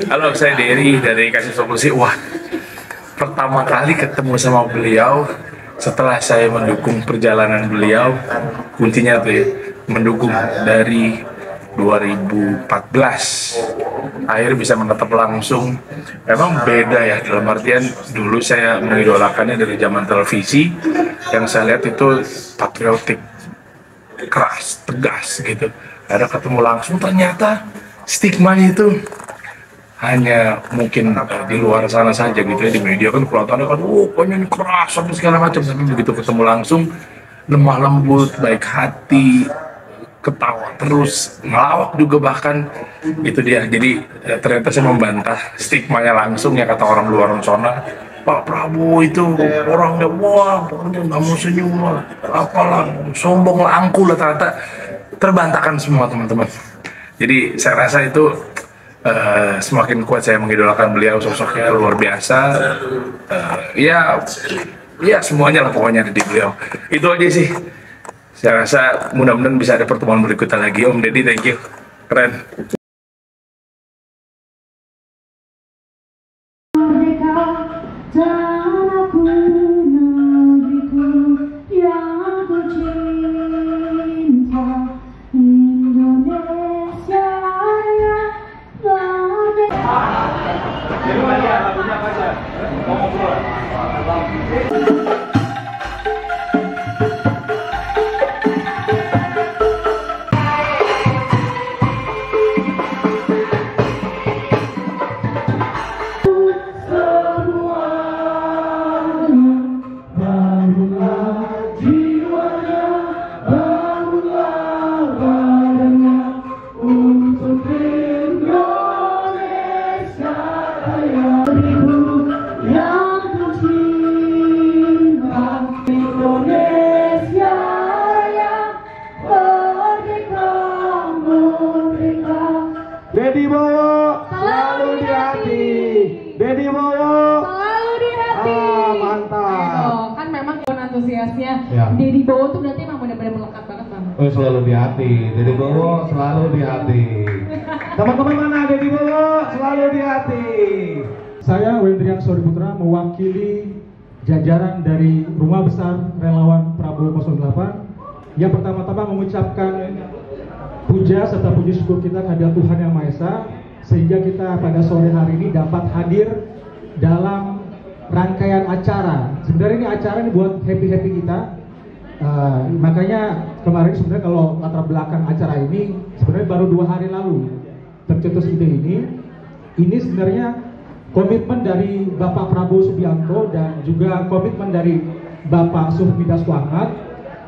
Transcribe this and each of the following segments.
Halo, saya Dery dari Kasih Solusi. Wah, pertama kali ketemu sama beliau setelah saya mendukung perjalanan beliau, kuncinya tuh ya, mendukung dari 2014. Akhirnya bisa menetap langsung. Memang beda ya, dalam artian dulu saya mengidolakannya dari zaman televisi, yang saya lihat itu patriotik, keras, tegas gitu. Ada ketemu langsung, ternyata stigmanya itu hanya mungkin di luar sana saja gitu ya. Di media kan kelihatannya kan pokoknya ini keras sampai segala macam, tapi begitu ketemu langsung lemah lembut, baik hati, ketawa terus, ngelawak juga bahkan. Itu dia. Jadi ternyata saya membantah stigmanya langsung ya, kata orang luar sana, Pak Prabowo itu orangnya wah, pokoknya nggak mau senyum lah, apalah, sombong lah, angkuh lah, ternyata terbantahkan semua teman-teman. Jadi saya rasa itu semakin kuat saya mengidolakan beliau, sosoknya luar biasa. Ya, ya semuanya lah pokoknya ada di beliau. Itu aja sih. Saya rasa mudah-mudahan bisa ada pertemuan berikutnya lagi. Om Deddy, thank you. Keren. Deddy Bowo selalu di hati. Deddy Bowo selalu di hati. Mantap. Kan memang antusiasnya Ya. Deddy Bowo tuh berarti emang benar-benar melekat banget bang. Oh, selalu di hati. Deddy Bowo selalu di hati. Teman-teman mana Deddy Bowo selalu di hati. Saya Wendrian Soriputra mewakili jajaran dari Rumah Besar Relawan Prabowo 08 yang pertama-tama mengucapkan puja serta puji syukur kita kehadirat Tuhan Yang Maha Esa sehingga kita pada sore hari ini dapat hadir dalam rangkaian acara. Sebenarnya ini acara ini buat happy-happy kita. Makanya kemarin sebenarnya kalau latar belakang acara ini sebenarnya baru 2 hari lalu tercetus ide ini. Ini sebenarnya komitmen dari Bapak Prabowo Subianto dan juga komitmen dari Bapak Suhmi Dasko Ahmad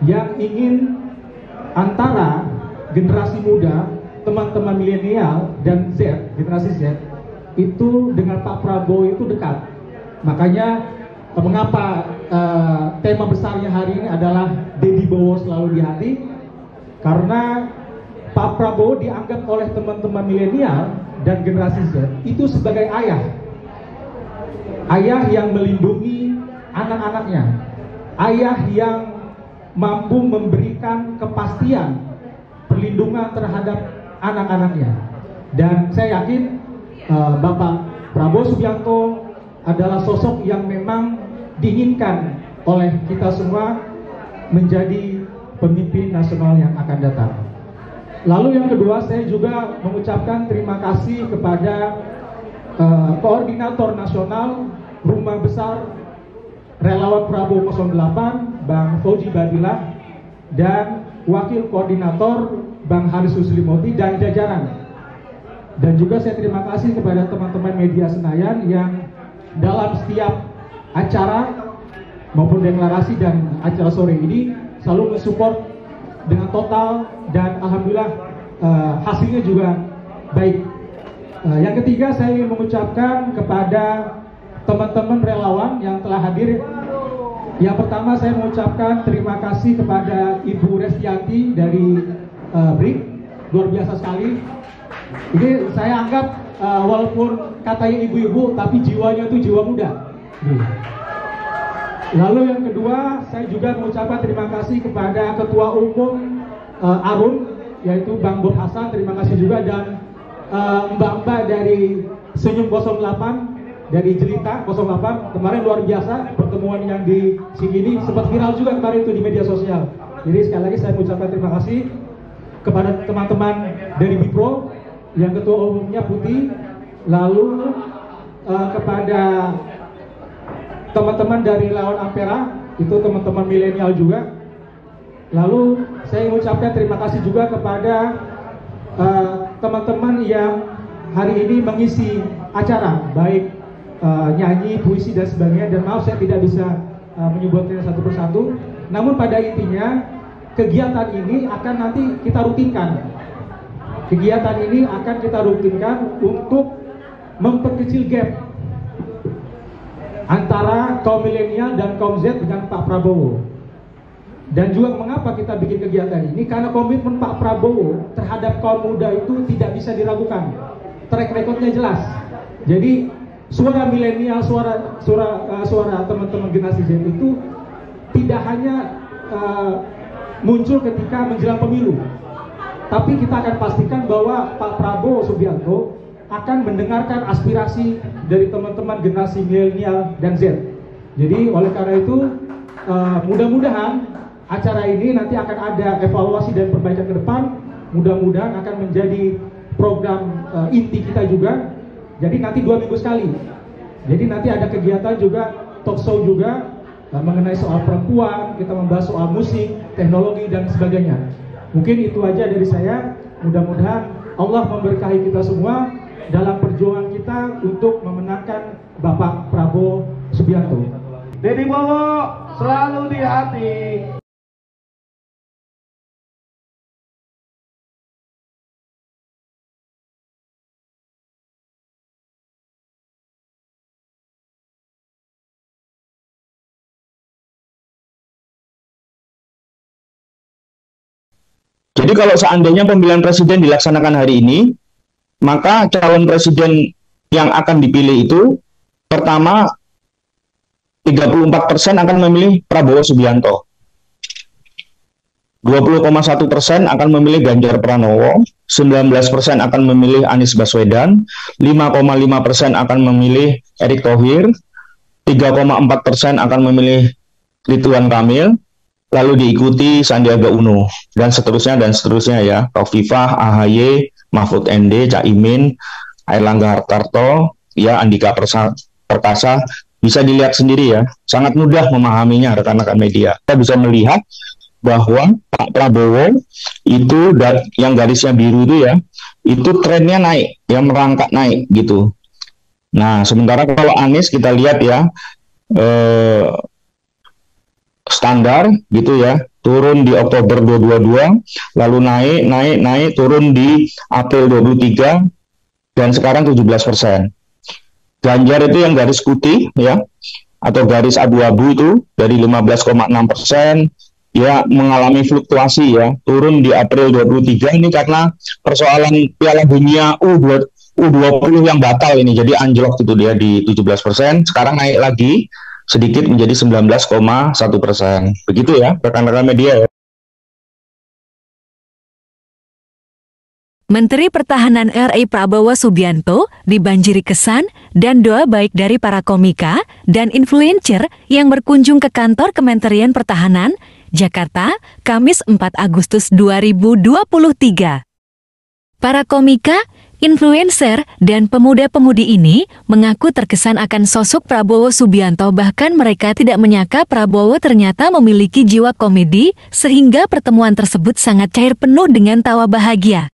yang ingin antara generasi muda, teman-teman milenial dan Z, generasi Z itu dengan Pak Prabowo itu dekat. Makanya mengapa tema besarnya hari ini adalah Deddy Bowo selalu di hati, karena Pak Prabowo dianggap oleh teman-teman milenial dan generasi Z itu sebagai ayah yang melindungi anak-anaknya, ayah yang mampu memberikan kepastian perlindungan terhadap anak-anaknya. Dan saya yakin Bapak Prabowo Subianto adalah sosok yang memang diinginkan oleh kita semua menjadi pemimpin nasional yang akan datang. Lalu yang kedua, saya juga mengucapkan terima kasih kepada Koordinator Nasional Rumah Besar Relawan Prabowo 08 Bang Fauji Badilah dan Wakil Koordinator Bang Haris Huslimoti dan jajaran. Dan juga saya terima kasih kepada teman-teman media Senayan yang dalam setiap acara maupun deklarasi dan acara sore ini selalu mensupport dengan total dan alhamdulillah hasilnya juga baik. Yang ketiga, saya ingin mengucapkan kepada teman-teman relawan yang telah hadir. Yang pertama, saya mengucapkan terima kasih kepada Ibu Restianti dari BRIK, luar biasa sekali. Ini saya anggap walaupun katanya ibu-ibu, tapi jiwanya itu jiwa muda. Lalu yang kedua, saya juga mengucapkan terima kasih kepada Ketua Umum Arun, yaitu Bang Bob Hasan, terima kasih juga, dan mbak-mbak dari Senyum 08 dari Jelita 08. Kemarin luar biasa pertemuan yang di sini sempat viral juga kemarin itu di media sosial. Jadi sekali lagi saya mengucapkan terima kasih kepada teman-teman dari Bipro yang ketua umumnya Putih, lalu kepada teman-teman dari Lawan Ampera, itu teman-teman milenial juga. Lalu saya mengucapkan terima kasih juga kepada teman-teman yang hari ini mengisi acara, baik nyanyi, puisi dan sebagainya. Dan maaf saya tidak bisa menyebutnya satu persatu. Namun pada intinya kegiatan ini akan nanti kita rutinkan. Kegiatan ini akan kita rutinkan untuk memperkecil gap antara kaum milenial dan kaum Z dengan Pak Prabowo. Dan juga mengapa kita bikin kegiatan ini? Karena komitmen Pak Prabowo terhadap kaum muda itu tidak bisa diragukan. Track recordnya jelas. Jadi suara milenial, suara teman-teman generasi Z itu tidak hanya muncul ketika menjelang pemilu, tapi kita akan pastikan bahwa Pak Prabowo Subianto akan mendengarkan aspirasi dari teman-teman generasi milenial dan Z. Jadi oleh karena itu mudah-mudahan acara ini nanti akan ada evaluasi dan perbaikan ke depan. Mudah-mudahan akan menjadi program inti kita juga. Jadi nanti 2 minggu sekali. Jadi nanti ada kegiatan juga, talk show juga mengenai soal perempuan, kita membahas soal musik, teknologi dan sebagainya. Mungkin itu aja dari saya. Mudah-mudahan Allah memberkahi kita semua dalam perjuangan kita untuk memenangkan Bapak Prabowo Subianto. Dedi Bowo selalu di hati. Jadi kalau seandainya pemilihan presiden dilaksanakan hari ini, maka calon presiden yang akan dipilih itu pertama 34% akan memilih Prabowo Subianto, 20,1% akan memilih Ganjar Pranowo, 19% akan memilih Anies Baswedan, 5,5% akan memilih Erick Thohir, 3,4% akan memilih Ridwan Kamil, lalu diikuti Sandiaga Uno, dan seterusnya ya, Khofifah, AHY, Mahfud MD, Caimin, Airlangga Hartarto, ya Andika Perkasa. Bisa dilihat sendiri ya, sangat mudah memahaminya rekan-rekan media. Kita bisa melihat bahwa Pak Prabowo itu yang garisnya biru itu ya, itu trennya naik, ya merangkak naik gitu. Nah, sementara kalau Anies kita lihat ya, standar gitu ya, turun di Oktober 2022, lalu naik, turun di April 2023, dan sekarang 17%. Ganjar itu yang garis putih ya, atau garis abu-abu itu dari 15,6%, ya mengalami fluktuasi ya, turun di April 2023 ini karena persoalan Piala Dunia U20 yang batal ini, jadi anjlok itu dia di 17%, sekarang naik lagi sedikit menjadi 19,1%. Begitu ya rekan-rekan media ya. Menteri Pertahanan RI Prabowo Subianto dibanjiri kesan dan doa baik dari para komika dan influencer yang berkunjung ke kantor Kementerian Pertahanan, Jakarta, Kamis 4 Agustus 2023. Para komika, influencer, dan pemuda-pemudi ini mengaku terkesan akan sosok Prabowo Subianto, bahkan mereka tidak menyangka Prabowo ternyata memiliki jiwa komedi sehingga pertemuan tersebut sangat cair penuh dengan tawa bahagia.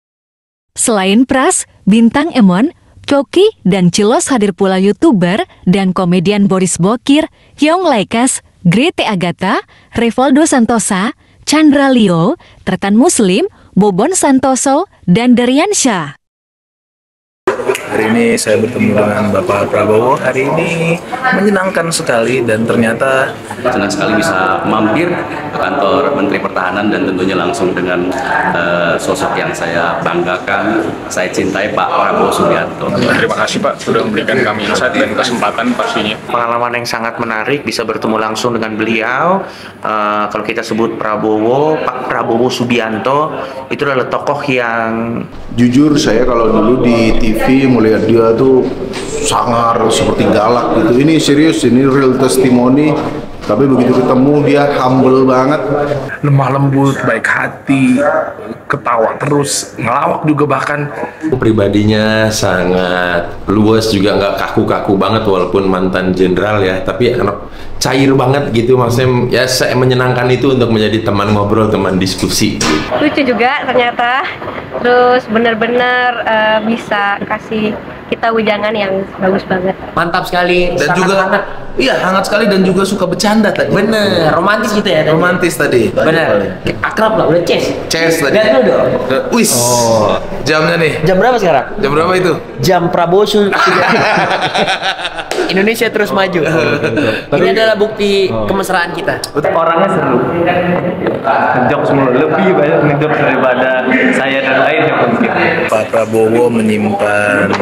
Selain Pras, Bintang Emon, Coki, dan Cilos hadir pula YouTuber dan komedian Boris Bokir, Yong Laikas, Grete Agatha, Revoldo Santosa, Chandra Leo, Tretan Muslim, Bobon Santoso, dan Darian Shah. Hari ini saya bertemu dengan Bapak Prabowo. Hari ini menyenangkan sekali dan ternyata senang sekali bisa mampir ke kantor Menteri Pertahanan dan tentunya langsung dengan sosok yang saya banggakan, saya cintai, Pak Prabowo Subianto. terima kasih Pak sudah memberikan kami insight dan kesempatan pastinya. Pengalaman yang sangat menarik bisa bertemu langsung dengan beliau. Kalau kita sebut Prabowo, Pak Prabowo Subianto itu adalah tokoh yang jujur saya kalau dulu di TV mulai lihat dia tuh sangar seperti galak gitu. Ini serius, ini real testimoni. Tapi begitu ketemu dia humble banget, lemah lembut, baik hati, ketawa terus, ngelawak juga bahkan. Pribadinya sangat luas juga, nggak kaku-kaku banget walaupun mantan jenderal ya, tapi anak cair banget gitu, maksudnya ya saya menyenangkan itu untuk menjadi teman ngobrol, teman diskusi. Lucu juga ternyata, terus benar-benar bisa kasih kita wejangan yang bagus banget. Mantap sekali, dan sangat juga hangat. Iya, hangat sekali dan juga suka bercanda tadi. Bener, romantis gitu ya tadi. Romantis tadi. Bener, akrab lah, udah chess. Chess tadi. Lihat dulu dong. Wis. Jamnya nih. Jam berapa sekarang? Jam berapa itu? Jam Prabowo Indonesia terus maju. Ini adalah bukti kemesraan kita. Orangnya seru, ngejokes mulu, lebih banyak ngejokes daripada saya dan lainnya mungkin. Pak Prabowo menyimpan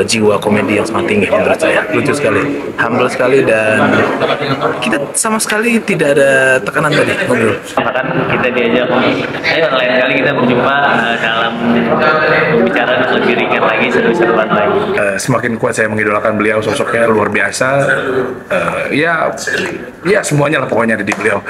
jiwa komedi yang sangat tinggi menurut saya. Lucu sekali, humble sekali, dan kita sama sekali tidak ada tekanan tadi ngobrol. Bahkan kita diajak, lain kali kita berjumpa dalam pembicaraan yang lebih ringan lagi, seru-seruan lagi. Semakin kuat saya mengidolakan beliau, sosoknya luar biasa. Ya semuanya lah pokoknya ada di beliau.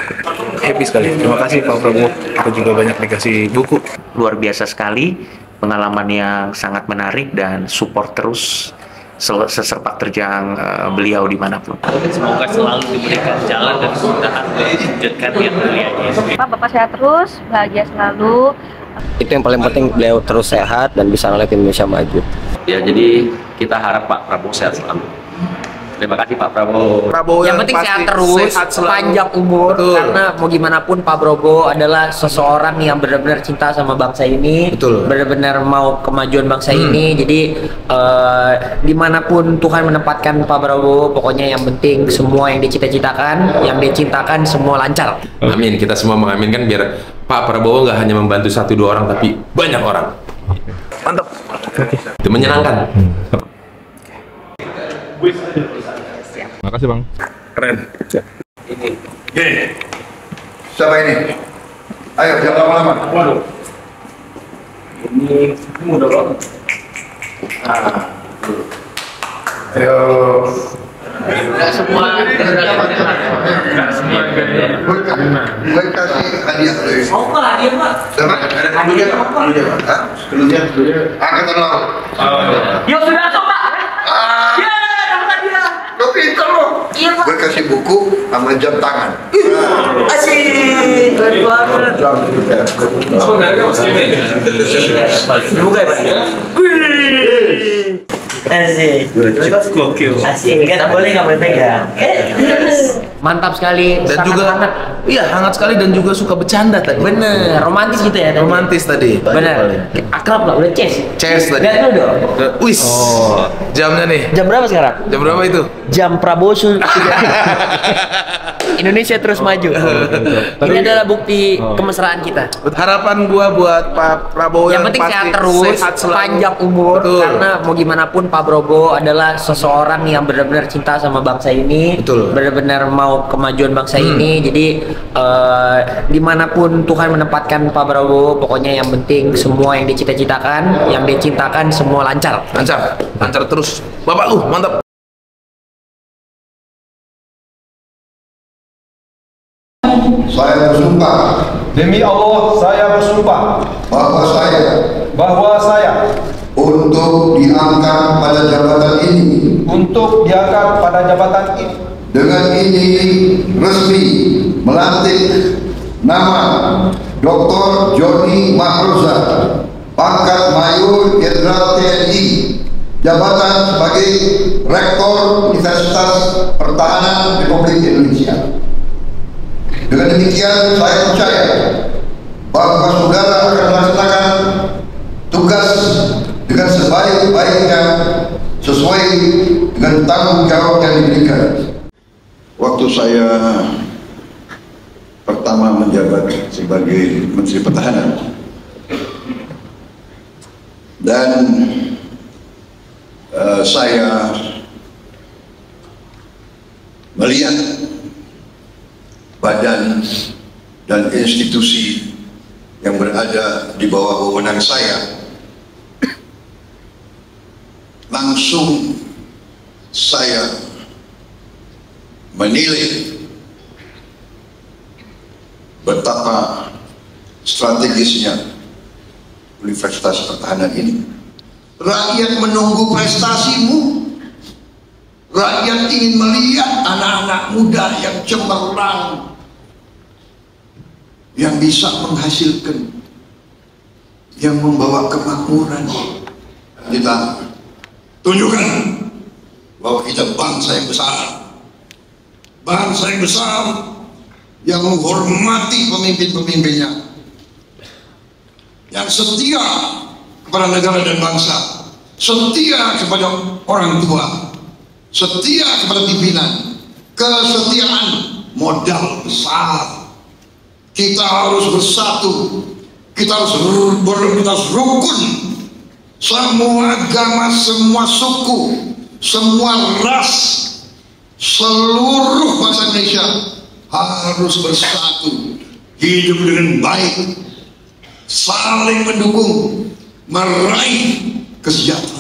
Happy sekali. Terima kasih Pak Prabowo. Kita juga banyak dikasih buku. Luar biasa sekali, pengalaman yang sangat menarik dan support terus sesepak terjang beliau dimanapun. Semoga selalu diberikan jalan dan kemudahan mewujudkan yang mulianya. Bapak sehat terus, bahagia selalu. Itu yang paling penting, beliau terus sehat dan bisa melihat Indonesia maju. Ya, jadi kita harap Pak Prabowo sehat selalu. Terima kasih Pak Prabowo. Yang penting sehat terus, panjang umur. Betul. Karena mau gimana pun Pak Prabowo adalah seseorang yang benar-benar cinta sama bangsa ini, benar-benar mau kemajuan bangsa ini. Jadi dimanapun Tuhan menempatkan Pak Prabowo, pokoknya yang penting semua yang dicita-citakan, yang dia cintakan semua lancar. Amin, kita semua mengaminkan biar Pak Prabowo nggak hanya membantu 1-2 orang tapi banyak orang. Mantap. Itu menyenangkan. Makasih Bang. Keren. Gini, siapa ini? Ayo, jangan lama-lama. Waduh. Ini mudah banget. Ayo. Nggak semua. Gue kasih hadiah dulu. Mau nggak hadiah Pak? Ada hadiah apa? Hah? Keluarga. Angkatan laut. Yuk sudah masuk Pak. Ya, dapat hadiah. Lo pintar lo. Iya Pak. Gue kasih buku sama jam tangan. Asik. Keren banget. Buka ya Pak. Asik. Gokil. Asik. Kita boleh nggak boleh pegang. Mantap sekali, Dan sangat juga hangat. iya, hangat sekali dan juga suka bercanda tadi. Bener, romantis gitu ya tadi. Romantis tadi. Bener, akrab lah, udah chess. Chess tadi. Lihat dulu dong. Wis. Jamnya nih. Jam berapa sekarang? Jam berapa itu? Jam Prabowo Indonesia terus maju. Ini adalah bukti kemesraan kita. Harapan gua buat Pak Prabowo Yang penting sehat terus, panjang umur. Karena mau gimana pun Pak Prabowo adalah seseorang yang benar-benar cinta sama bangsa ini, benar-benar mau kemajuan bangsa ini. Jadi dimanapun Tuhan menempatkan Pak Prabowo, pokoknya yang penting semua yang dicita-citakan, yang dia cintakan semua lancar. Lancar terus. Bapak lu mantap. Saya bersumpah. Demi Allah, saya bersumpah bahwa saya untuk diangkat pada jabatan ini dengan ini resmi melantik nama Dr. Joni Mahruza, pangkat Mayor Jenderal TNI, jabatan sebagai Rektor Universitas Pertahanan Republik Indonesia. Dengan demikian saya percaya bahwa saudara akan melaksanakan tugas dengan sebaik-baiknya sesuai dengan tanggung jawab yang diberikan. Waktu saya pertama menjabat sebagai Menteri Pertahanan dan saya melihat badan dan institusi yang berada di bawah wewenang saya langsung langsung saya menilai betapa strategisnya Universitas Pertahanan ini. Rakyat menunggu prestasimu. Rakyat ingin melihat anak-anak muda yang cemerlang, yang bisa menghasilkan, yang membawa kemakmuran. Kita tunjukkan bahwa kita bangsa yang besar, bangsa yang besar yang menghormati pemimpin-pemimpinnya, yang setia kepada negara dan bangsa, setia kepada orang tua, setia kepada pimpinan. Kesetiaan modal besar. Kita harus bersatu, kita harus rukun. Semua agama, semua suku, semua ras, seluruh bangsa Indonesia harus bersatu, hidup dengan baik, saling mendukung, meraih kesejahteraan.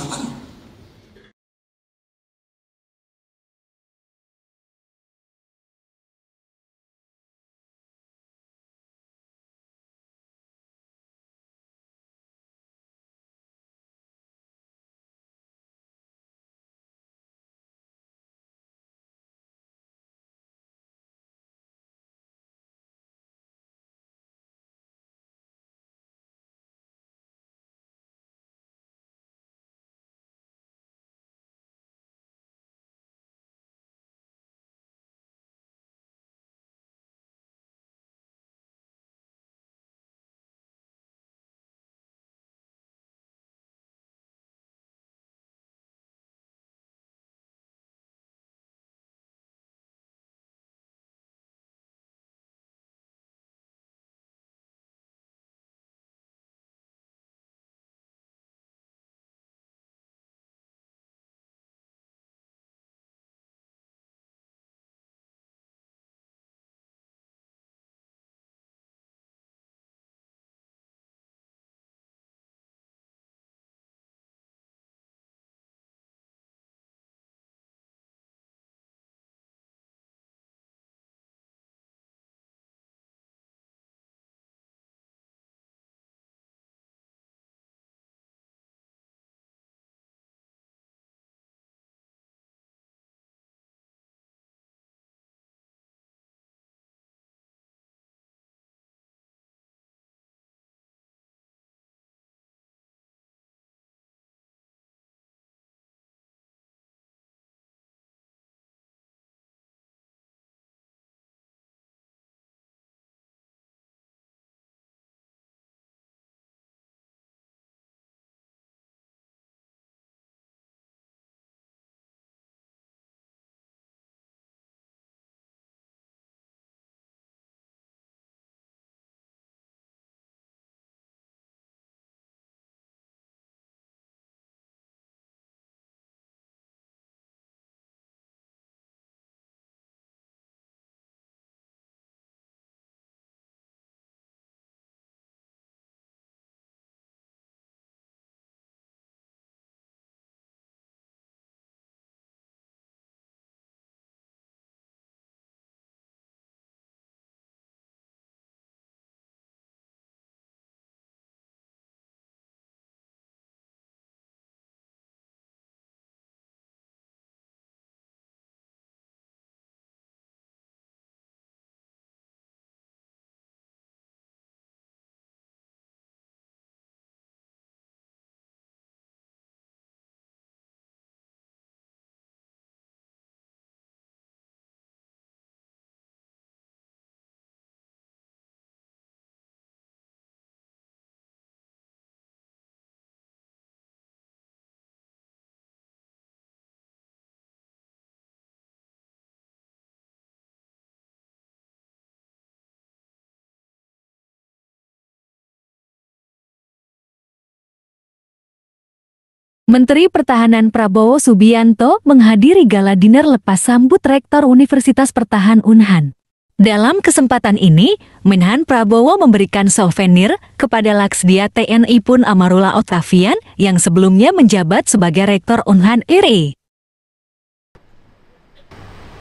Menteri Pertahanan Prabowo Subianto menghadiri gala dinner lepas sambut Rektor Universitas Pertahanan Unhan. Dalam kesempatan ini, Menhan Prabowo memberikan souvenir kepada Laksdia TNI Pun Amarullah Octavian yang sebelumnya menjabat sebagai Rektor Unhan RI.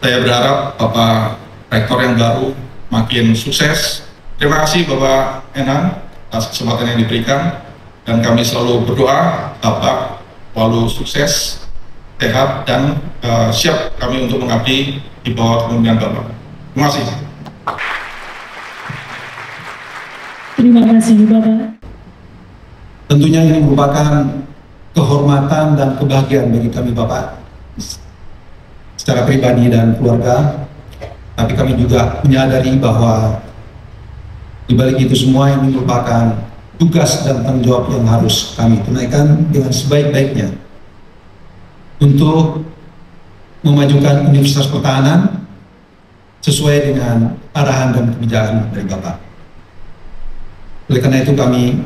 Saya berharap Bapak Rektor yang baru makin sukses. Terima kasih Bapak Menhan atas kesempatan yang diberikan, dan kami selalu berdoa Bapak selalu sukses, sehat, dan siap kami untuk mengabdi di bawah kepemimpinan Bapak. Terima kasih. Terima kasih Bapak. Tentunya ini merupakan kehormatan dan kebahagiaan bagi kami Bapak secara pribadi dan keluarga, tapi kami juga menyadari bahwa di balik itu semua ini merupakan tugas dan tanggung jawab yang harus kami tunaikan dengan sebaik-baiknya untuk memajukan Universitas Pertahanan sesuai dengan arahan dan kebijakan dari Bapak. Oleh karena itu kami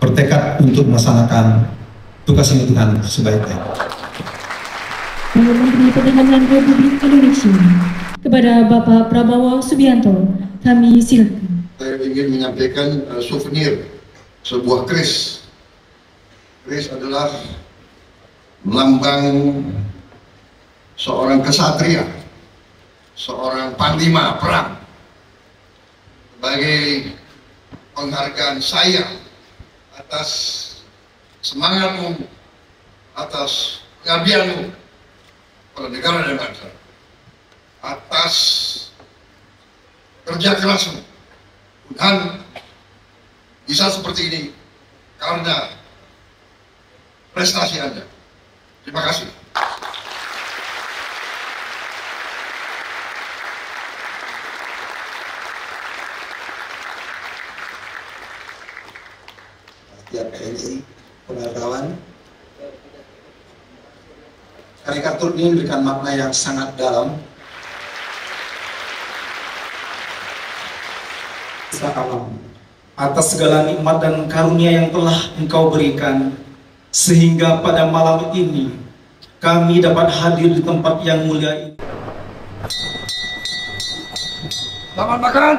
bertekad untuk melaksanakan tugas ini dengan sebaik-baiknya. Menteri Pertahanan Republik Indonesia, kepada Bapak Prabowo Subianto, kami silakan. Saya ingin menyampaikan souvenir sebuah kris. Kris adalah melambang seorang kesatria, seorang panglima perang. Sebagai penghargaan saya atas semangatmu, atas pengabdianmu pada negara dan bangsa, atas kerja kerasmu. Unhan bisa seperti ini karena prestasi Anda. Terima kasih. Setiap TNI, pengetahuan, karikatur ini memberikan makna yang sangat dalam. Alam atas segala nikmat dan karunia yang telah Engkau berikan, sehingga pada malam ini kami dapat hadir di tempat yang mulia ini. Selamat makan.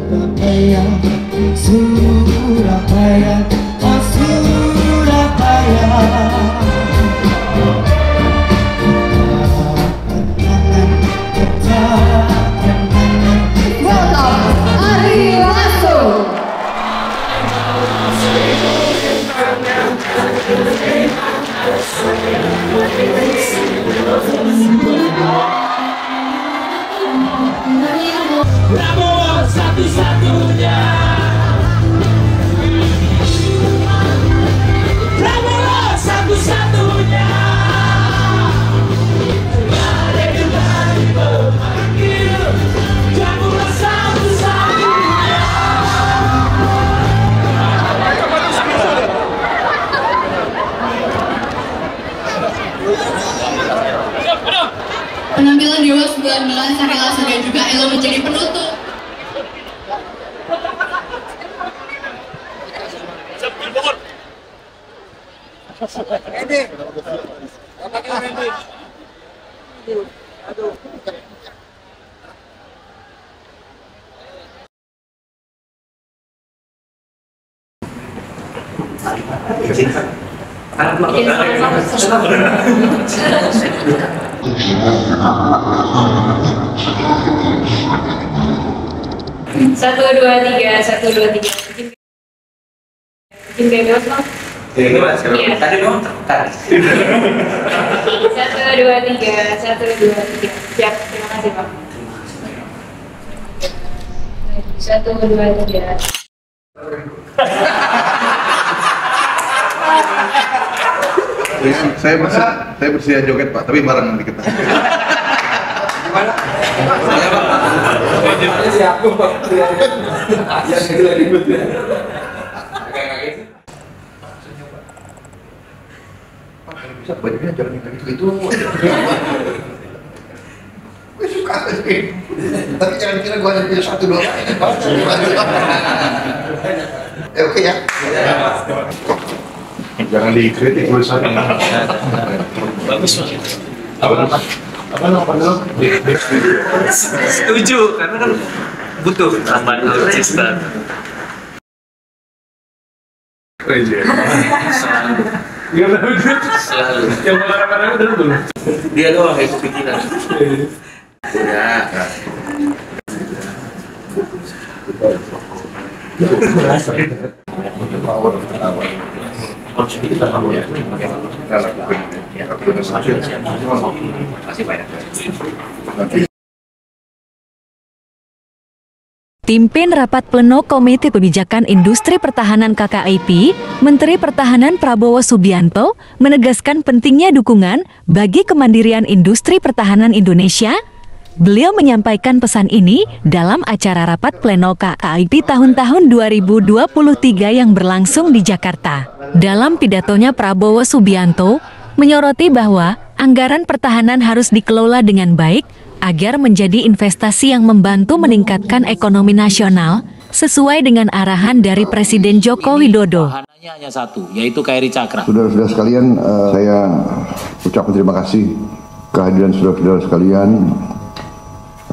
Surabaya, oh Surabaya. Prabowo satu-satunya. Prabowo satu-satunya. Mari kembali memanggil. Prabowo satu-satunya. Penampilan Dewa 19 Sari Lasso dan juga Elo menjadi penutup. Satu dua tiga. Bikin bebas loh. Iya. Tadi dong terbuka. 1, 2, 3. Siap, terima kasih Pak. 1, 2, 3. Saya bersedia joget Pak, tapi bareng nanti kita. Gimana? Siap Pak. Yang itu lagi betul. Bisa bajunya jangan yang gitu-gitu. Gue suka sih. Tapi jangan kira gue hanya punya 1, 2 kali. Oke ya. Jangan dikritik tulisannya. Bagus Mas. Apa? Setuju, karena kan butuh tambahan alutsista. Selalu. Yang marah-marah dulu. Dia doang kayak kepikiran. Ya. Pimpin rapat pleno Komite Kebijakan Industri Pertahanan KKIP, Menteri Pertahanan Prabowo Subianto menegaskan pentingnya dukungan bagi kemandirian industri pertahanan Indonesia. Beliau menyampaikan pesan ini dalam acara rapat pleno KKIP tahun-tahun 2023 yang berlangsung di Jakarta. Dalam pidatonya, Prabowo Subianto menyoroti bahwa anggaran pertahanan harus dikelola dengan baik agar menjadi investasi yang membantu meningkatkan ekonomi nasional sesuai dengan arahan dari Presiden Joko Widodo. Hanya satu, yaitu KRI Cakra. Saudara-saudara sekalian, saya ucapkan terima kasih kehadiran saudara-saudara sekalian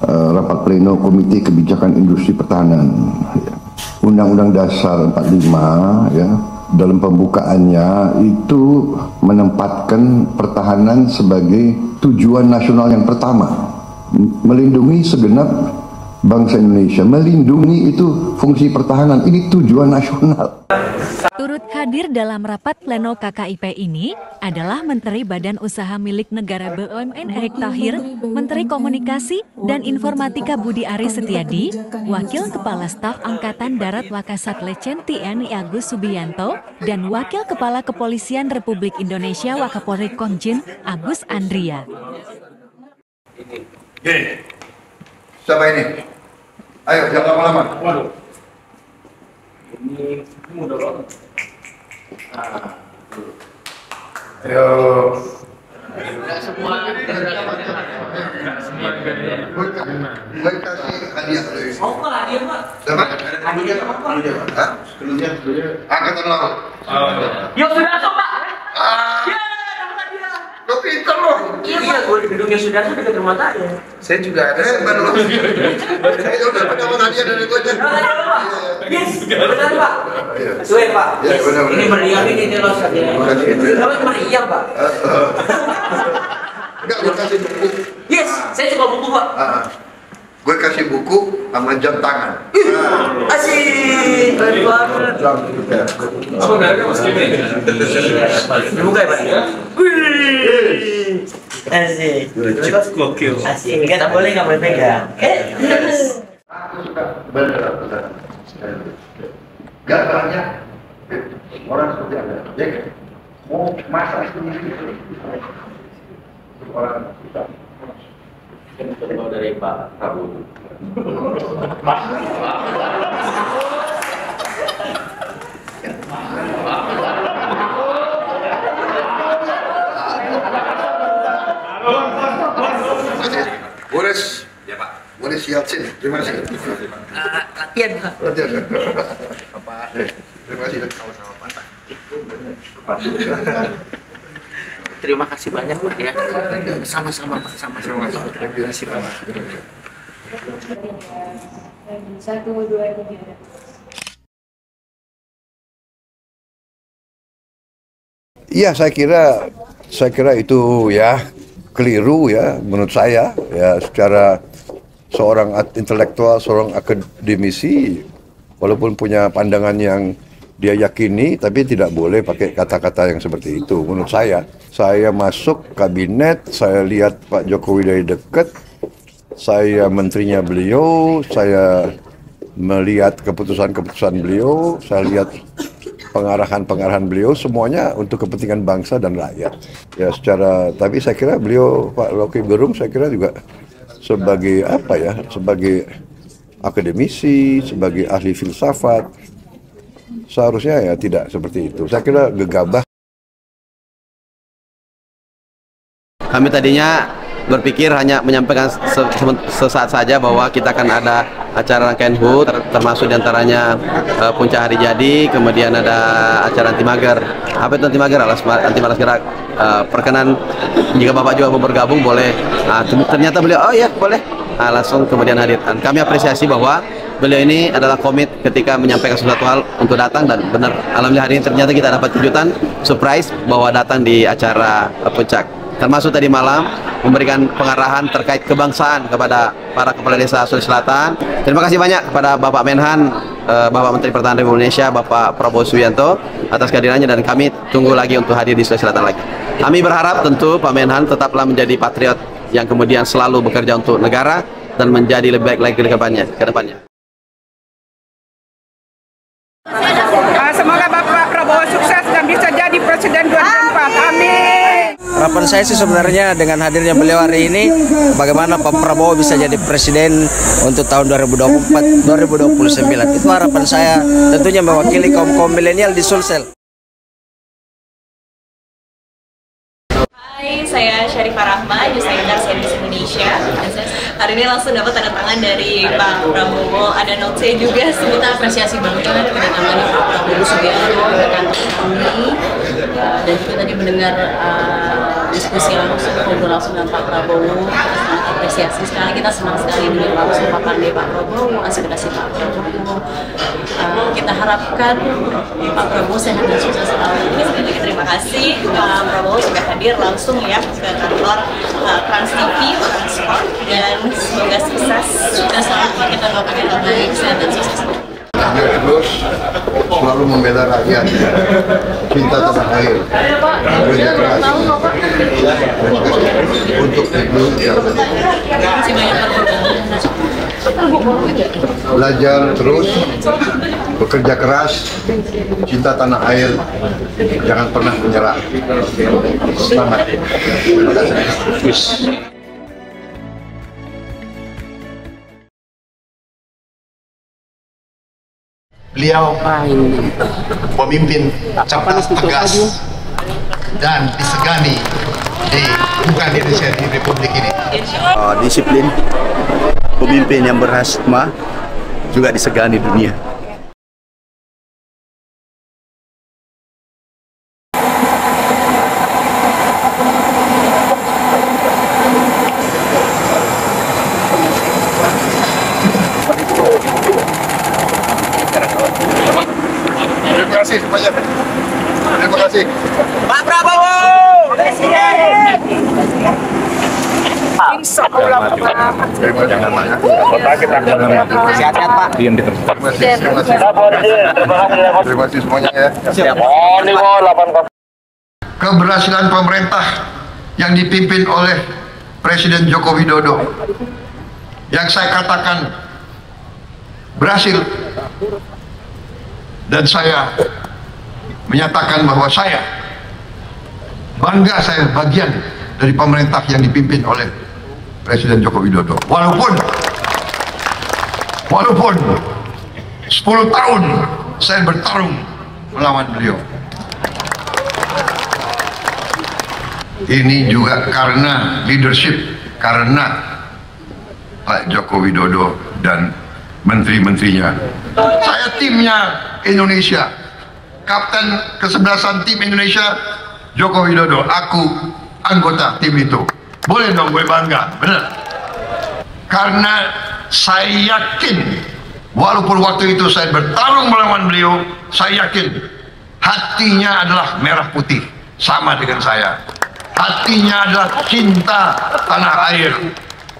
rapat pleno Komite Kebijakan Industri Pertahanan. Undang-Undang Dasar 45 ya, dalam pembukaannya itu menempatkan pertahanan sebagai tujuan nasional yang pertama. Melindungi segenap bangsa Indonesia, melindungi itu fungsi pertahanan, ini tujuan nasional. Turut hadir dalam rapat pleno KKIP ini adalah Menteri Badan Usaha Milik Negara BUMN Erick Thohir, Menteri Komunikasi dan Informatika Budi Aris Setiadi, Wakil Kepala Staf Angkatan Darat Wakasat Letjen TNI Agus Subianto, dan Wakil Kepala Kepolisian Republik Indonesia Wakapolri Komjen Agus Andria. Siapa ini? Ayo, jangan lama-lama. Waduh. Ini mudah banget. Ayo. Enggak semua. Gue kasih hadiah dulu. Mau nggak hadiah, Pak? Dapat? Hadiah apa, Pak? Hah? Keluarnya. Angkatan laut. Yuk, sudah masuk, Pak. Lo pintar lo. Iya, gue di gedungnya sudah dekat rumah saya. Saya juga ada. Baru. Saya udah dapat hadiah dari gue. Yes, benar Pak. Sesuai Pak. Ini meriah ini loh saya. Dapat meriah Pak. Enggak, gue kasih buku. Yes, saya suka buku Pak. Gue kasih buku sama jam tangan. Asik. Keren banget. Apa mereka Mas Kimi? Dibuka ya Pak. Wih. Asik. Gokil. Asik. Nggak boleh pegang. Benar. Gak banyak orang seperti Anda. Ya, mau masak sendiri. Orang susah. Contoh dari Pak Prabowo. Boris. Ya Pak. Boris Yeltsin. Terima kasih. Latihan Pak. Latihan. Pak. Terima kasih. Sama-sama Pak. Terima kasih banyak Pak ya. Sama-sama Pak, sama-sama. Terima kasih Pak. 1, 2, 3. Iya, saya kira itu ya keliru ya menurut saya ya, secara seorang intelektual, seorang akademisi walaupun punya pandangan yang dia yakini, tapi tidak boleh pakai kata-kata yang seperti itu. Menurut saya masuk kabinet, saya lihat Pak Jokowi dari dekat, saya menterinya beliau, saya melihat keputusan-keputusan beliau, saya lihat pengarahan-pengarahan beliau, semuanya untuk kepentingan bangsa dan rakyat. Ya tapi saya kira beliau, Pak Rocky Gerung, saya kira juga sebagai sebagai akademisi, sebagai ahli filsafat, seharusnya ya tidak seperti itu. Saya kira gegabah. Kami tadinya berpikir hanya menyampaikan sesaat saja bahwa kita akan ada acara rangkaian HUT, termasuk diantaranya puncak hari jadi, kemudian ada acara anti mager. Apa itu anti mager? Anti malas gerak. Perkenan jika Bapak juga mau bergabung boleh. Ternyata beliau, oh ya boleh. Langsung kemudian hadir. Dan kami apresiasi bahwa beliau ini adalah komit ketika menyampaikan sesuatu hal untuk datang, dan benar, alhamdulillah hari ini ternyata kita dapat kejutan, surprise bahwa datang di acara puncak. Termasuk tadi malam memberikan pengarahan terkait kebangsaan kepada para kepala desa Sulawesi Selatan. Terima kasih banyak kepada Bapak Menhan, Bapak Menteri Pertahanan Republik Indonesia, Bapak Prabowo Subianto atas kehadirannya, dan kami tunggu lagi untuk hadir di Sulawesi Selatan lagi. Kami berharap tentu Pak Menhan tetaplah menjadi patriot yang kemudian selalu bekerja untuk negara dan menjadi lebih baik lagi ke depannya. Semoga Bapak Prabowo sukses dan bisa jadi Presiden 2024. Amin. Harapan saya sih sebenarnya dengan hadirnya beliau hari ini, bagaimana Pak Prabowo bisa jadi presiden untuk tahun 2024-2029. Itu harapan saya, tentunya mewakili kaum milenial di Sulsel. Hai, saya Syarifah Rahma, News Anchor CNBC Indonesia. Hari ini langsung dapat tanda tangan dari Pak Prabowo. Ada note saya juga, sebutan apresiasi banget kedatangan Pak Prabowo Subianto ke kantor kami. Dan juga tadi mendengar diskusi langsung, ngobrol langsung dengan Pak Prabowo. Apresiasi sekali, kita senang sekali dengan langsung Pak Pandai Pak Prabowo, aspirasi Pak Prabowo. Kita harapkan Pak Prabowo sehat dan sukses tahun ini. Sekali lagi terima kasih Pak Prabowo sudah hadir langsung ya ke kantor Trans TV, Transport, dan semoga sukses dan selalu kita doakan yang terbaik, sehat dan sukses. Kami terus selalu membela rakyat, cinta tanah air, bekerja keras untuk Indonesia. Belajar terus, bekerja keras, cinta tanah air, jangan pernah menyerah. Semangat. Terima kasih. Beliau pemimpin cerdas, tegas, dan disegani bukan di Indonesia, di Republik ini. Disiplin, pemimpin yang berhikmah, juga disegani dunia. Terima kasih semuanya. Terima kasih. Pak Prabowo Presiden. Insya Allah Pak. Sehat-sehat Pak. Terima kasih semuanya ya. Keberhasilan pemerintah yang dipimpin oleh Presiden Joko Widodo, yang saya katakan berhasil, dan saya menyatakan bahwa saya bangga, saya bagian dari pemerintah yang dipimpin oleh Presiden Joko Widodo. Walaupun 10 tahun saya bertarung melawan beliau. Ini juga karena leadership, karena Pak Joko Widodo dan menteri-menterinya. Saya timnya Indonesia, kapten kesebelasan tim Indonesia Joko Widodo. Aku anggota tim itu. Boleh dong gue bangga, benar. Karena saya yakin, walaupun waktu itu saya bertarung melawan beliau, saya yakin hatinya adalah merah putih, sama dengan saya. Hatinya adalah cinta tanah air,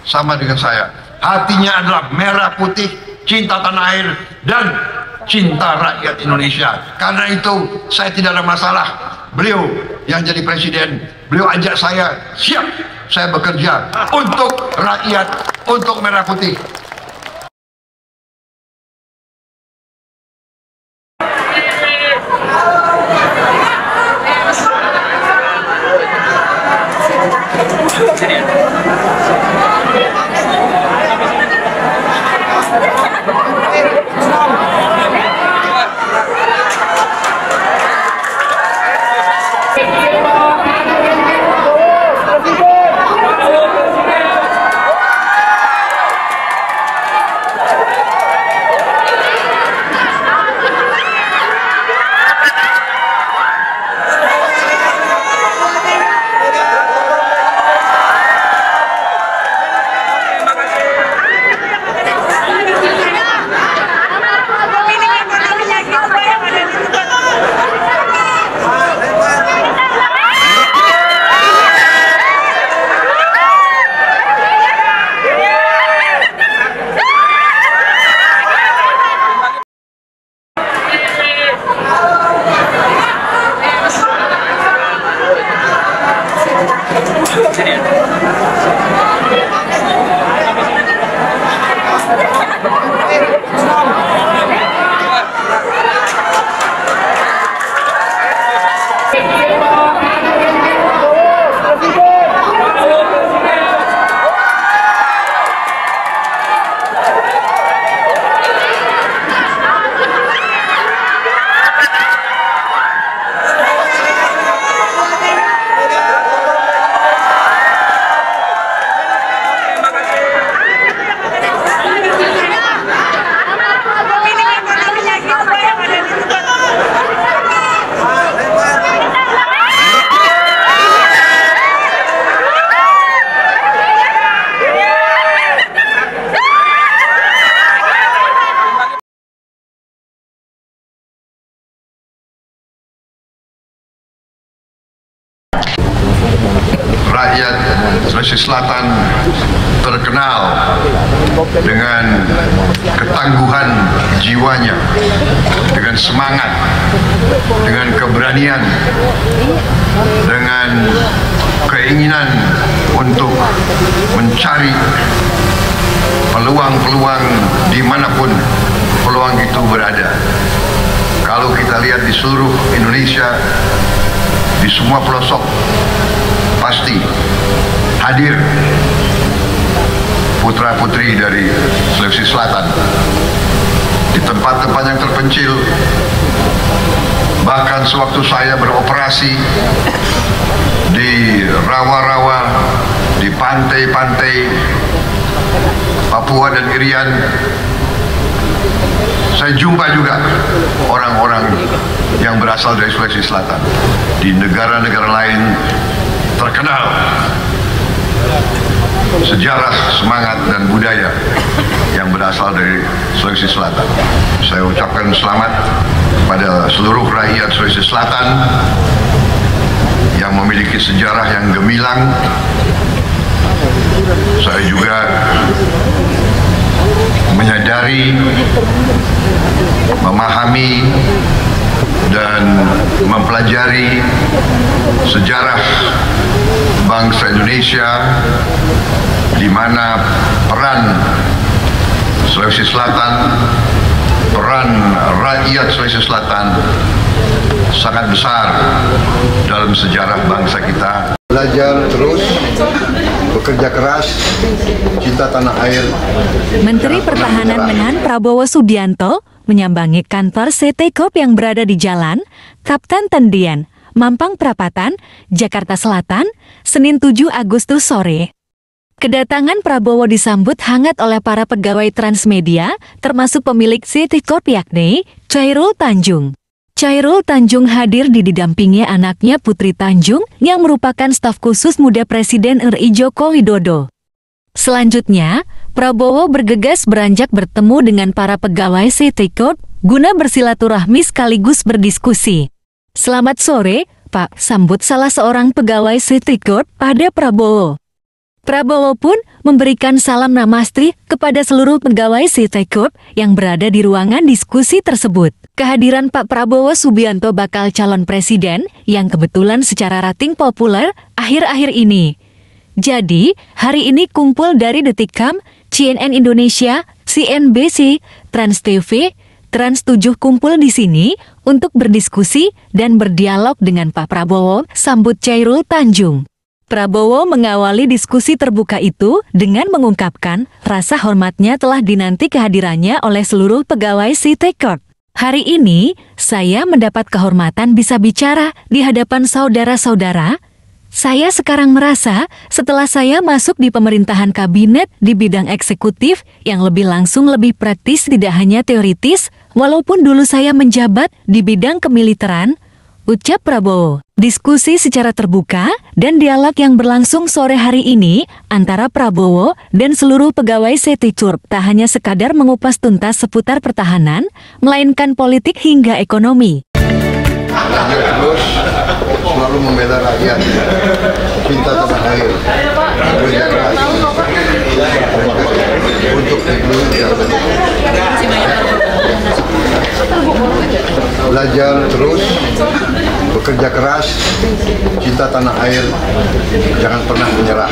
sama dengan saya. Hatinya adalah merah putih, cinta tanah air, dan cinta rakyat Indonesia. Karena itu saya tidak ada masalah. Beliau yang jadi presiden, beliau ajak saya, siap saya bekerja untuk rakyat, untuk merah putih. rakyat Sulawesi Selatan terkenal dengan ketangguhan jiwanya, dengan semangat, dengan keberanian, dengan keinginan untuk mencari peluang-peluang dimanapun peluang itu berada. Kalau kita lihat di seluruh Indonesia, di semua pelosok pasti hadir putra-putri dari Sulawesi Selatan di tempat-tempat yang terpencil. Bahkan sewaktu saya beroperasi di rawa-rawa, di pantai-pantai Papua dan Irian, saya jumpa juga orang-orang yang berasal dari Sulawesi Selatan. Di negara-negara lain terkenal sejarah, semangat, dan budaya yang berasal dari Sulawesi Selatan. Saya ucapkan selamat pada seluruh rakyat Sulawesi Selatan yang memiliki sejarah yang gemilang. Saya juga menyadari, memahami, dan mempelajari sejarah bangsa Indonesia, di mana peran Sulawesi Selatan, peran rakyat Sulawesi Selatan sangat besar dalam sejarah bangsa kita. Belajar terus, bekerja keras, cinta tanah air. Menteri Pertahanan Menhan Prabowo Subianto menyambangi kantor CT Corp yang berada di Jalan Kapten Tendian, Mampang Perapatan, Jakarta Selatan, Senin 7 Agustus sore. Kedatangan Prabowo disambut hangat oleh para pegawai Transmedia, termasuk pemilik CT Corp yakni Chairul Tanjung. Chairul Tanjung hadir didampingi anaknya Putri Tanjung yang merupakan staf khusus muda Presiden RI Joko Widodo. Selanjutnya, Prabowo bergegas beranjak bertemu dengan para pegawai CT Corp guna bersilaturahmi sekaligus berdiskusi. Selamat sore, Pak, sambut salah seorang pegawai CT Corp pada Prabowo. Prabowo pun memberikan salam namastri kepada seluruh pegawai CT Corp yang berada di ruangan diskusi tersebut. Kehadiran Pak Prabowo Subianto bakal calon presiden yang kebetulan secara rating populer akhir-akhir ini. Jadi, hari ini kumpul dari Detikcam, CNN Indonesia, CNBC, Trans TV, Trans 7 kumpul di sini untuk berdiskusi dan berdialog dengan Pak Prabowo, sambut Chairul Tanjung. Prabowo mengawali diskusi terbuka itu dengan mengungkapkan rasa hormatnya telah dinanti kehadirannya oleh seluruh pegawai CT Corp. Hari ini, saya mendapat kehormatan bisa bicara di hadapan saudara-saudara. Saya sekarang merasa setelah saya masuk di pemerintahan kabinet di bidang eksekutif yang lebih langsung, lebih praktis, tidak hanya teoritis, walaupun dulu saya menjabat di bidang kemiliteran, ucap Prabowo. Diskusi secara terbuka dan dialog yang berlangsung sore hari ini antara Prabowo dan seluruh pegawai CT Corp tak hanya sekadar mengupas tuntas seputar pertahanan, melainkan politik hingga ekonomi. Belajar terus, selalu membela rakyat, cinta tanah air, bekerja keras untuk Indonesia. Belajar terus, bekerja keras, cinta tanah air, jangan pernah menyerah.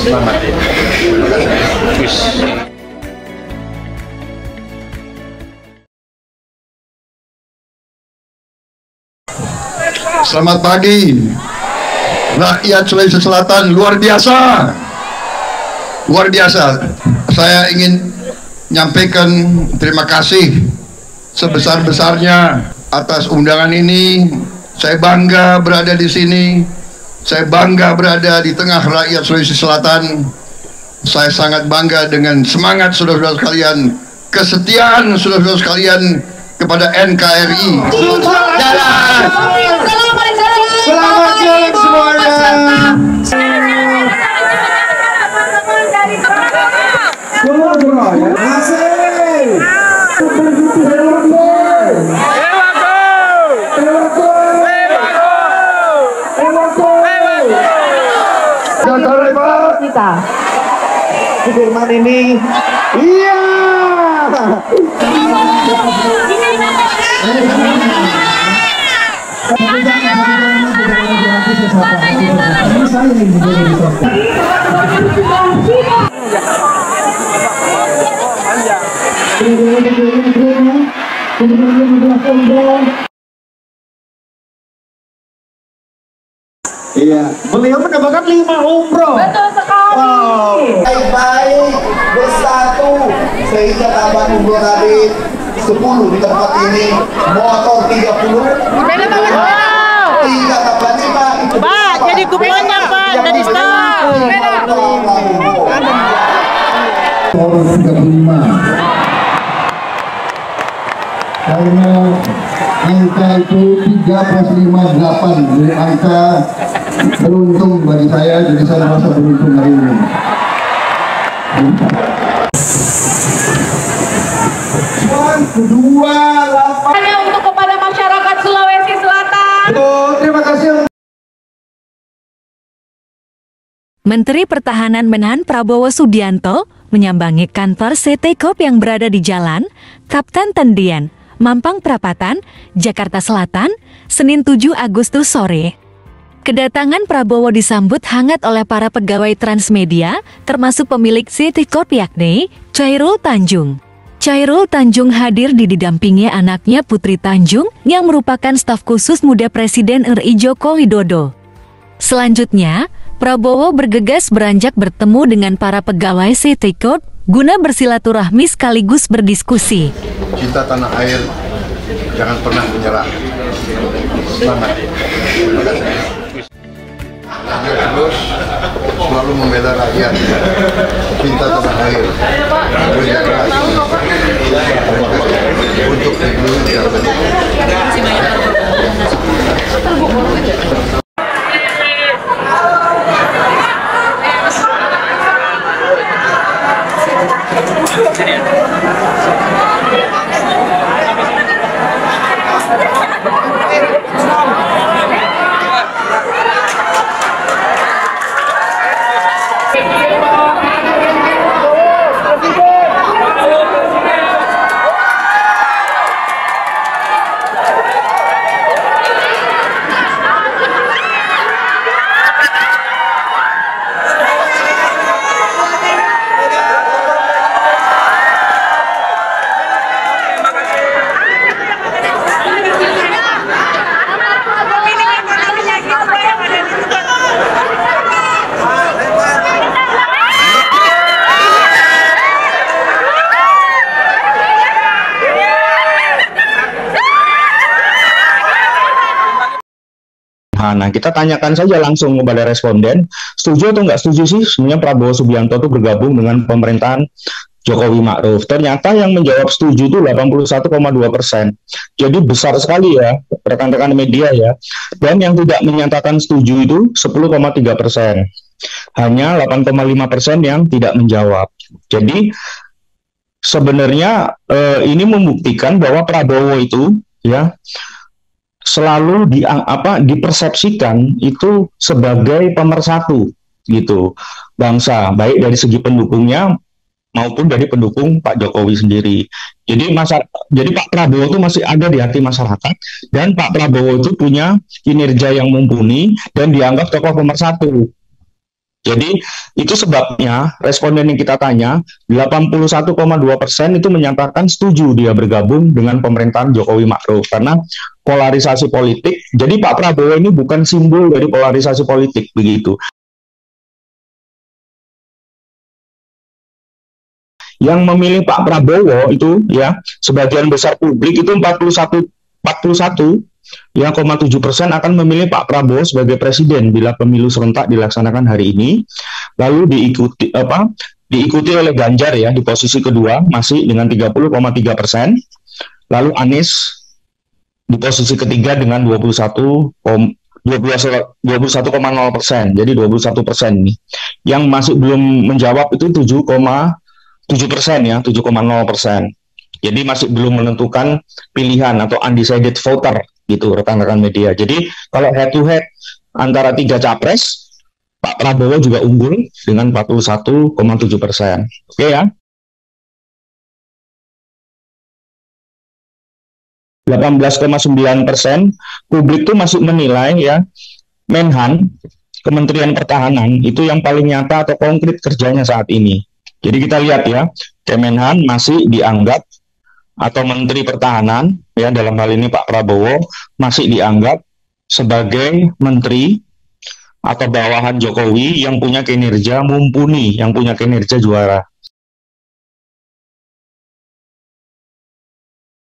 Selamat. Terima kasih. Selamat pagi, rakyat Sulawesi Selatan, luar biasa. Luar biasa. Saya ingin menyampaikan terima kasih sebesar-besarnya atas undangan ini. Saya bangga berada di sini. Saya bangga berada di tengah rakyat Sulawesi Selatan. Saya sangat bangga dengan semangat saudara-saudara sekalian, kesetiaan saudara-saudara sekalian kepada NKRI. Jalan. Selamat jalan semuanya. Semua ya. Asik. Sudirta. Sudirman ini, iya. Iya, beliau mendapatkan 5 umroh. Betul sekali. Wow. Baik-baik bersatu sehingga tambahan umroh tadi 10 di tempat ini, motor 30. Tiga tambah 5 itu. Pak, jadi kuponnya Pak dari staf. Motor 35. Karena angka itu 3 plus 5 8, jadi angka beruntung bagi saya, jadi saya merasa beruntung hari ini. Kedua, hanya untuk kepada masyarakat Sulawesi Selatan. Terima kasih. Menteri Pertahanan Menhan Prabowo Subianto menyambangi kantor CT Corp yang berada di Jalan Kapten Tendian, Mampang Perapatan, Jakarta Selatan, Senin 7 Agustus sore. Kedatangan Prabowo disambut hangat oleh para pegawai Transmedia, termasuk pemilik CT Corp yakni Chairul Tanjung. Chairul Tanjung hadir didampingi anaknya Putri Tanjung yang merupakan staf khusus muda Presiden RI Joko Widodo. Selanjutnya, Prabowo bergegas beranjak bertemu dengan para pegawai CT Corp guna bersilaturahmi sekaligus berdiskusi. Cinta tanah air, jangan pernah menyerah. Semangat. Terima kasih. Terus selalu membela rakyat, cinta tanah air, bekerja keras untuk Indonesia. Nah, kita tanyakan saja langsung kepada responden, setuju atau nggak setuju sih sebenarnya Prabowo Subianto itu bergabung dengan pemerintahan Jokowi Ma'ruf. Ternyata yang menjawab setuju itu 81,2%. Jadi besar sekali ya, rekan-rekan media ya. Dan yang tidak menyatakan setuju itu 10,3%. Hanya 8,5% yang tidak menjawab. Jadi sebenarnya ini membuktikan bahwa Prabowo itu ya selalu dipersepsikan itu sebagai pemersatu gitu bangsa, baik dari segi pendukungnya maupun dari pendukung Pak Jokowi sendiri. Jadi Pak Prabowo itu masih ada di hati masyarakat, dan Pak Prabowo itu punya kinerja yang mumpuni dan dianggap tokoh pemersatu. Jadi itu sebabnya responden yang kita tanya 81,2% itu menyatakan setuju dia bergabung dengan pemerintahan Jokowi Ma'ruf karena polarisasi politik. Jadi Pak Prabowo ini bukan simbol dari polarisasi politik begitu. Yang memilih Pak Prabowo itu ya sebagian besar publik itu 41,7% akan memilih Pak Prabowo sebagai presiden bila pemilu serentak dilaksanakan hari ini. Lalu diikuti oleh Ganjar ya di posisi kedua masih dengan 30,3%. Lalu Anies di posisi ketiga dengan 21,0%. Jadi 21% nih. Yang masih belum menjawab itu 7,7% ya, 7,0%. Jadi masih belum menentukan pilihan atau undecided voter gitu rekan-rekan media. Jadi kalau head to head antara 3 capres Pak Prabowo juga unggul dengan 41,7%. Oke ya. 18,9% publik tuh masih menilai ya Menhan, Kementerian Pertahanan itu yang paling nyata atau konkret kerjanya saat ini. Jadi kita lihat ya, Kemenhan masih dianggap atau Menteri Pertahanan ya dalam hal ini Pak Prabowo masih dianggap sebagai menteri atau bawahan Jokowi yang punya kinerja mumpuni, yang punya kinerja juara.